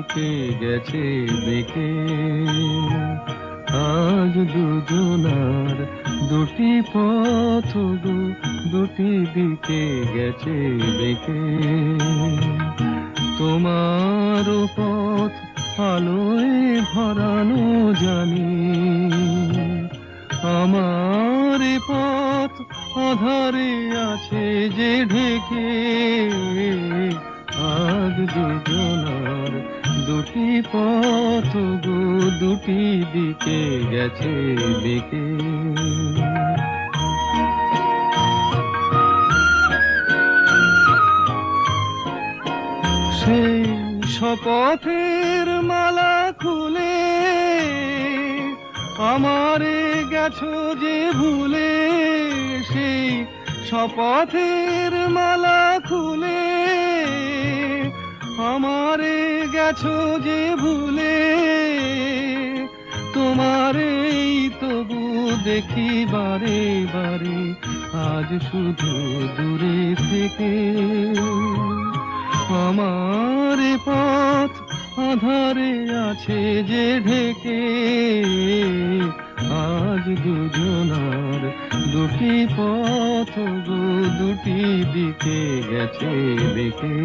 দিকে গেছে বেঁকে। আজ দুজনার দুটি পথ গো, দুটি দিকে গেছে বেঁকে। তোমার পথ আলোয় ভরানো জানি, আমার পথ আধারে আছে যে ঢেকে। আজ দুজনার দুটি পথ গো, দুটি দিকে গেছে বেঁকে। সেই শপথের মালা খুলে আমারে গেছো যে ভুলে। সেই শপথের মালা খুলে আমারে গেছো যে ভুলে। তোমারেই তবু দেখি বারে বারে, আজ শুধু দূরে থেকে। আমার পথ আধারে আছে যে ঢেকে। আজ দুজনার দুটি পথ গো, দুটি দিকে গেছে বেঁকে।